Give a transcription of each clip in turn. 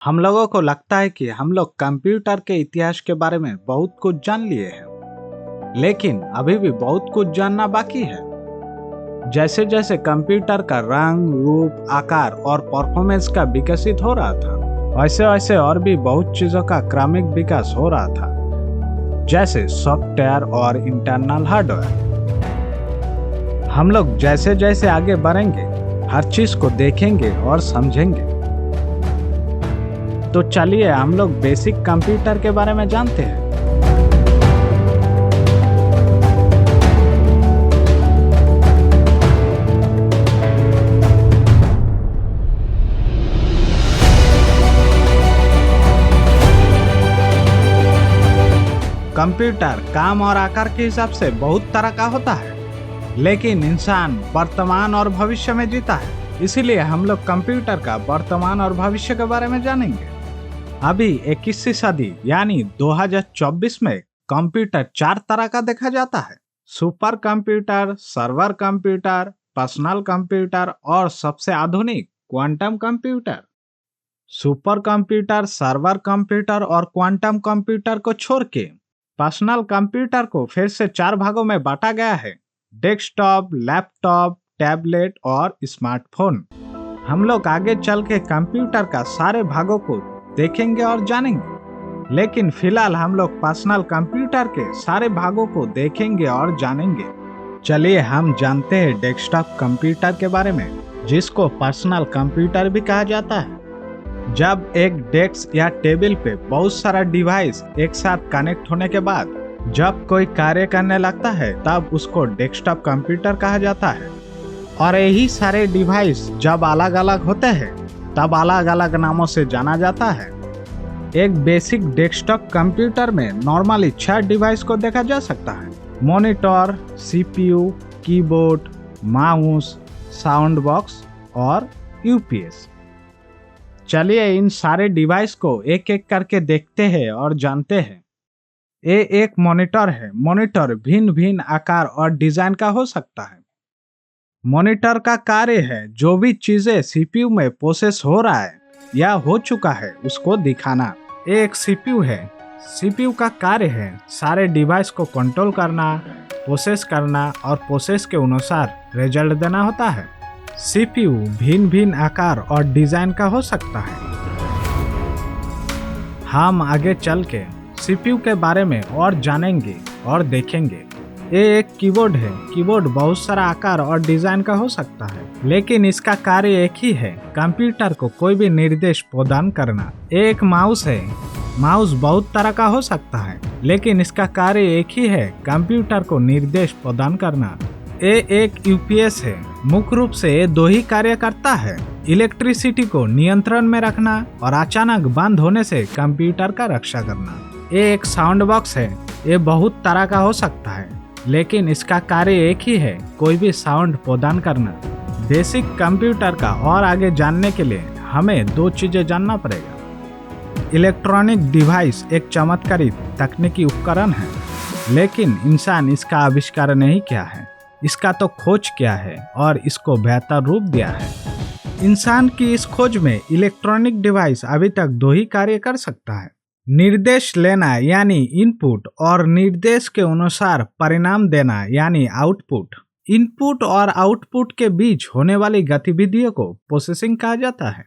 हम लोगों को लगता है कि हम लोग कंप्यूटर के इतिहास के बारे में बहुत कुछ जान लिए हैं, लेकिन अभी भी बहुत कुछ जानना बाकी है। जैसे जैसे कंप्यूटर का रंग, रूप, आकार और परफॉर्मेंस का विकसित हो रहा था, वैसे वैसे और भी बहुत चीजों का क्रमिक विकास हो रहा था, जैसे सॉफ्टवेयर और इंटरनल हार्डवेयर। हम लोग जैसे जैसे आगे बढ़ेंगे, हर चीज को देखेंगे और समझेंगे। तो चलिए हम लोग बेसिक कंप्यूटर के बारे में जानते हैं। कंप्यूटर काम और आकार के हिसाब से बहुत तरह का होता है, लेकिन इंसान वर्तमान और भविष्य में जीता है। इसीलिए हम लोग कंप्यूटर का वर्तमान और भविष्य के बारे में जानेंगे। अभी 21वीं सदी यानी 2024 में कंप्यूटर 4 तरह का देखा जाता है: super computer, server computer, personal computer और सबसे आधुनिक quantum computer. Super computer, server computer और क्वांटम कंप्यूटर को छोड़ के पर्सनल कंप्यूटर को फिर से 4 भागों में बांटा गया है: डेस्कटॉप, लैपटॉप, टैबलेट और स्मार्टफोन। हम लोग आगे चल के कंप्यूटर का सारे भागों को देखेंगे और जानेंगे, लेकिन फिलहाल हम लोग पर्सनल कंप्यूटर के सारे भागों को देखेंगे और जानेंगे। चलिए हम जानते हैं डेस्कटॉप कंप्यूटर के बारे में, जिसको पर्सनल कंप्यूटर भी कहा जाता है। जब एक डेस्क या टेबल पे बहुत सारा डिवाइस एक साथ कनेक्ट होने के बाद जब कोई कार्य करने लगता है, तब उसको डेस्कटॉप कंप्यूटर कहा जाता है। और यही सारे डिवाइस जब अलग अलग होते हैं, तब अलग अलग नामों से जाना जाता है। एक बेसिक डेस्कटॉप कंप्यूटर में नॉर्मली 6 डिवाइस को देखा जा सकता है: monitor, CPU, keyboard, mouse, sound box और यूपीएस। चलिए इन सारे डिवाइस को एक एक करके देखते हैं और जानते हैं। ये एक मॉनिटर है। मॉनिटर भिन्न भिन्न आकार और डिजाइन का हो सकता है। मॉनिटर का कार्य है जो भी चीजें सीपीयू में प्रोसेस हो रहा है या हो चुका है उसको दिखाना। एक सीपीयू है। सीपीयू का कार्य है सारे डिवाइस को कंट्रोल करना, प्रोसेस करना और प्रोसेस के अनुसार रिजल्ट देना होता है। सीपीयू भिन्न भिन्न आकार और डिजाइन का हो सकता है। हम आगे चल के सीपीयू के बारे में और जानेंगे और देखेंगे। ये एक कीबोर्ड है। कीबोर्ड बहुत सारा आकार और डिजाइन का हो सकता है, लेकिन इसका कार्य एक ही है: कंप्यूटर को कोई भी निर्देश प्रदान करना। एक माउस है। माउस बहुत तरह का हो सकता है, लेकिन इसका कार्य एक ही है: कंप्यूटर को निर्देश प्रदान करना। ये एक यूपीएस है। मुख्य रूप से ये 2 ही कार्य करता है: इलेक्ट्रिसिटी को नियंत्रण में रखना और अचानक बंद होने से कंप्यूटर का रक्षा करना। ये एक साउंड बॉक्स है। ये बहुत तरह का हो सकता है, लेकिन इसका कार्य एक ही है: कोई भी साउंड प्रदान करना। बेसिक कंप्यूटर का और आगे जानने के लिए हमें 2 चीजें जानना पड़ेगा। इलेक्ट्रॉनिक डिवाइस एक चमत्कारिक तकनीकी उपकरण है, लेकिन इंसान इसका आविष्कार नहीं किया है। इसका तो खोज किया है और इसको बेहतर रूप दिया है। इंसान की इस खोज में इलेक्ट्रॉनिक डिवाइस अभी तक 2 ही कार्य कर सकता है: निर्देश लेना यानी इनपुट और निर्देश के अनुसार परिणाम देना यानी आउटपुट। इनपुट और आउटपुट के बीच होने वाली गतिविधियों को प्रोसेसिंग कहा जाता है।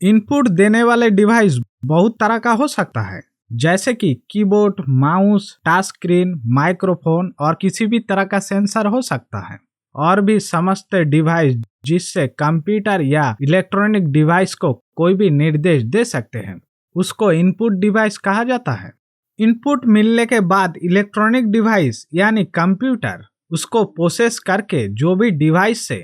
इनपुट देने वाले डिवाइस बहुत तरह का हो सकता है, जैसे कि keyboard, mouse, touch screen, microphone और किसी भी तरह का सेंसर हो सकता है। और भी समस्त डिवाइस जिससे कंप्यूटर या इलेक्ट्रॉनिक डिवाइस को कोई भी निर्देश दे सकते हैं, उसको इनपुट डिवाइस कहा जाता है। इनपुट मिलने के बाद इलेक्ट्रॉनिक डिवाइस यानी कंप्यूटर उसको प्रोसेस करके जो भी डिवाइस से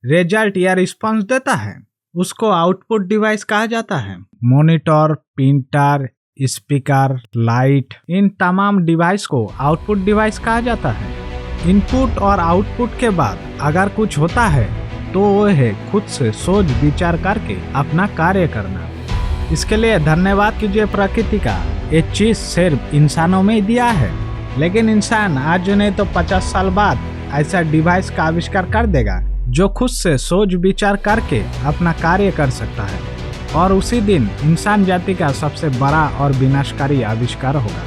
रिजल्ट या रिस्पांस देता है, उसको आउटपुट डिवाइस कहा जाता है। मॉनिटर, प्रिंटर, स्पीकर, लाइट, इन तमाम डिवाइस को आउटपुट डिवाइस कहा जाता है। इनपुट और आउटपुट के बाद अगर कुछ होता है तो वो है खुद से सोच विचार करके अपना कार्य करना। इसके लिए धन्यवाद कीजिए प्रकृति का। ये चीज सिर्फ इंसानों में ही दिया है, लेकिन इंसान आज नहीं तो 50 साल बाद ऐसा डिवाइस का आविष्कार कर देगा जो खुद से सोच विचार करके अपना कार्य कर सकता है। और उसी दिन इंसान जाति का सबसे बड़ा और विनाशकारी आविष्कार होगा।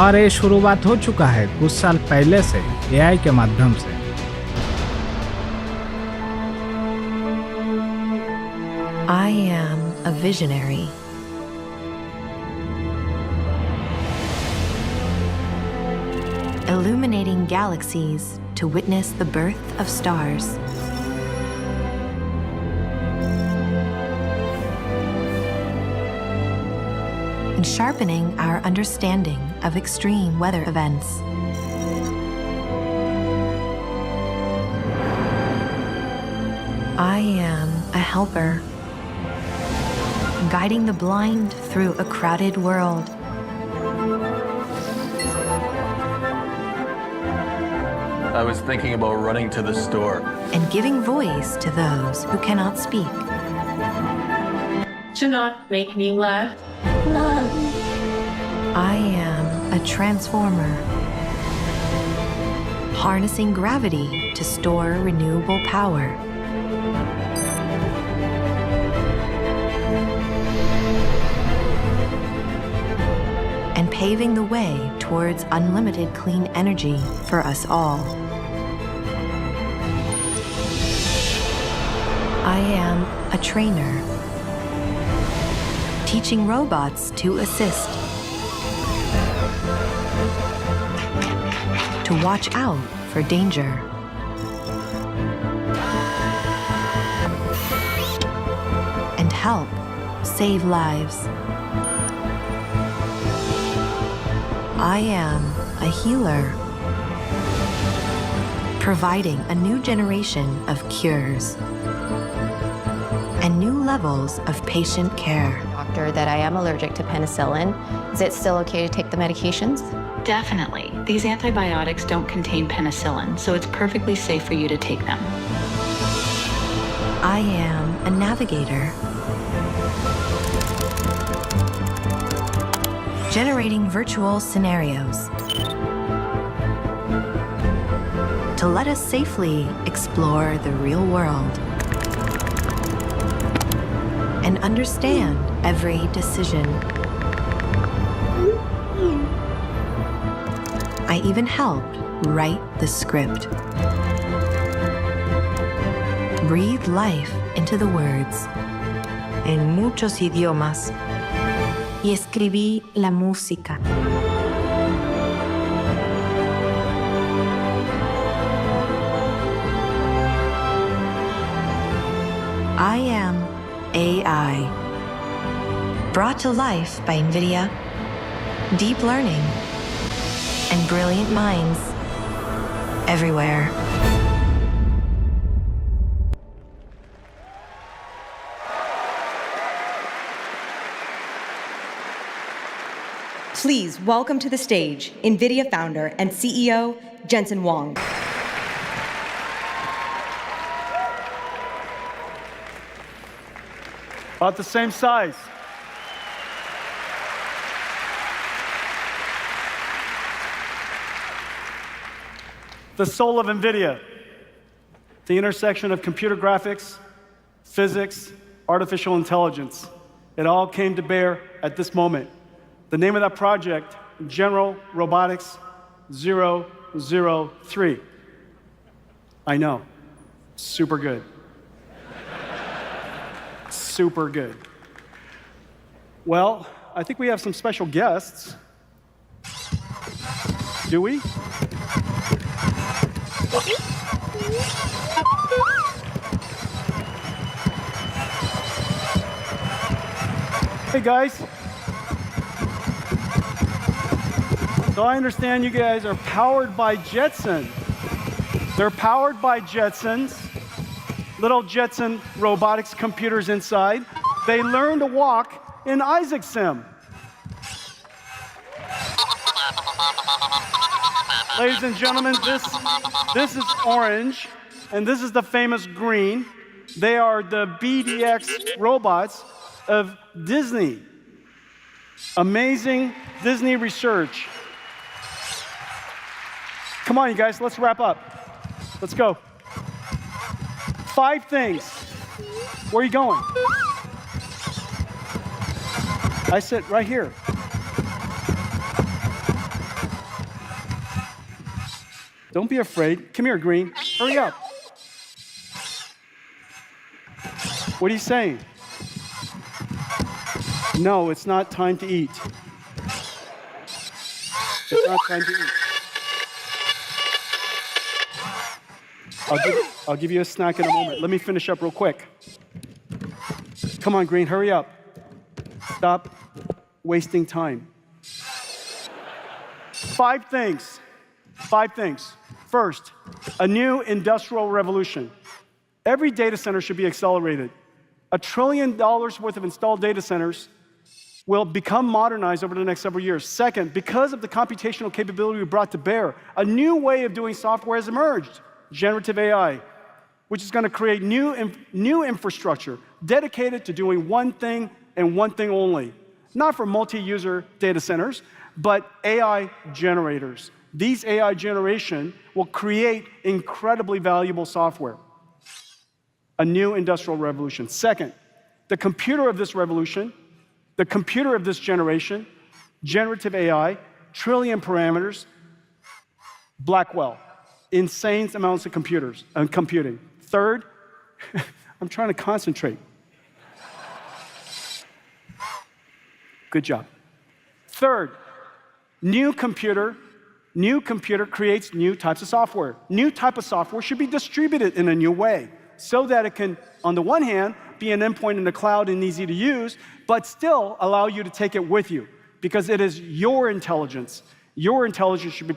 और ये शुरुआत हो चुका है कुछ साल पहले से एआई के माध्यम से। I am a visionary. Illuminating galaxies to witness the birth of stars. And sharpening our understanding of extreme weather events. I am a helper, guiding the blind through a crowded world. I was thinking about running to the store. And giving voice to those who cannot speak. Do not make me laugh. I am a transformer, harnessing gravity to store renewable power. And paving the way towards unlimited clean energy for us all. I am a trainer, teaching robots to assist, to watch out for danger, and help save lives. I am a healer, providing a new generation of cures and new levels of patient care. Doctor, that I am allergic to penicillin. Is it still okay to take the medications? Definitely. These antibiotics don't contain penicillin, so it's perfectly safe for you to take them. I am a navigator, generating virtual scenarios to let us safely explore the real world and understand every decision. I even helped write the script. Breathe life into the words en muchos idiomas y escribí la música. I am AI, brought to life by NVIDIA, deep learning, and brilliant minds everywhere. Please welcome to the stage NVIDIA founder and CEO, Jensen Huang. About the same size. The soul of NVIDIA, the intersection of computer graphics, physics, artificial intelligence. It all came to bear at this moment. The name of that project, General Robotics 003. I know, super good. Super good. Well, I think we have some special guests. Do we? Hey guys. So I understand you guys are powered by Jetson. They're powered by Jetsons. Little Jetson robotics computers inside. They learn to walk in Isaac Sim. Ladies and gentlemen, this is orange, and this is the famous green. They are the BDX robots of Disney. Amazing Disney research. Come on, you guys, let's wrap up. Let's go. 5 things. Where are you going? I sit right here. Don't be afraid. Come here, Green. Hurry up. What are you saying? No, it's not time to eat. It's not time to eat. I'll give you a snack in a moment. Let me finish up real quick. Come on, Green, hurry up. Stop wasting time. 5 things. 5 things. First, a new industrial revolution. Every data center should be accelerated. $1 trillion worth of installed data centers will become modernized over the next several years. Second, because of the computational capability we brought to bear, a new way of doing software has emerged, generative AI, which is going to create new infrastructure dedicated to doing one thing and one thing only. Not for multi-user data centers, but AI generators. These AI generation will create incredibly valuable software. A new industrial revolution. Second, the computer of this revolution, the computer of this generation, generative AI, trillion parameters, Blackwell, insane amounts of computing. Third, I'm trying to concentrate. Good job. Third, new computer creates new types of software. New type of software should be distributed in a new way so that it can, on the one hand, be an endpoint in the cloud and easy to use, but still allow you to take it with you because it is your intelligence. Your intelligence should be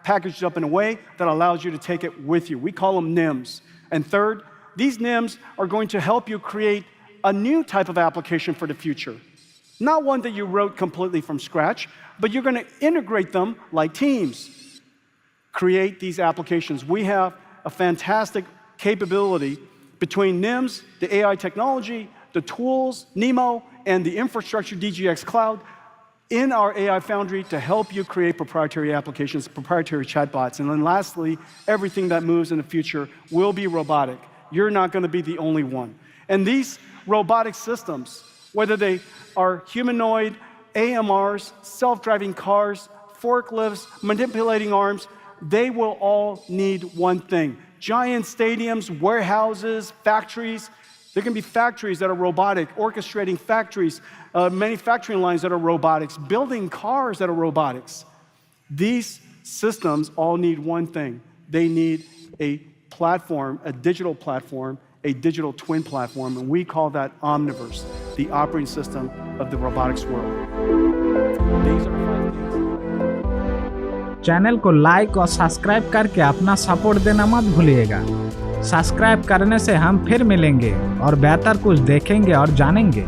packaged up in a way that allows you to take it with you. We call them NIMs. And third, these NIMs are going to help you create a new type of application for the future. Not one that you wrote completely from scratch, but you're going to integrate them like teams. Create these applications. We have a fantastic capability between NIMs, the AI technology, the tools, NeMo, and the infrastructure, DGX Cloud, in our AI Foundry to help you create proprietary applications, proprietary chatbots. And then lastly, everything that moves in the future will be robotic. You're not going to be the only one. And these robotic systems, whether they are humanoid, AMRs, self-driving cars, forklifts, manipulating arms, they will all need one thing. Giant stadiums, warehouses, factories. There can be factories that are robotic, orchestrating factories, manufacturing lines that are robotics, building cars that are robotics. These systems all need one thing. They need a platform, a digital platform, a digital twin platform, and we call that Omniverse, the operating system of the robotics world. These are 5 things. Channel को like और subscribe करके अपना support देना मत भूलिएगा। Subscribe करने से हम फिर मिलेंगे और बेहतर कुछ देखेंगे और जानेंगे।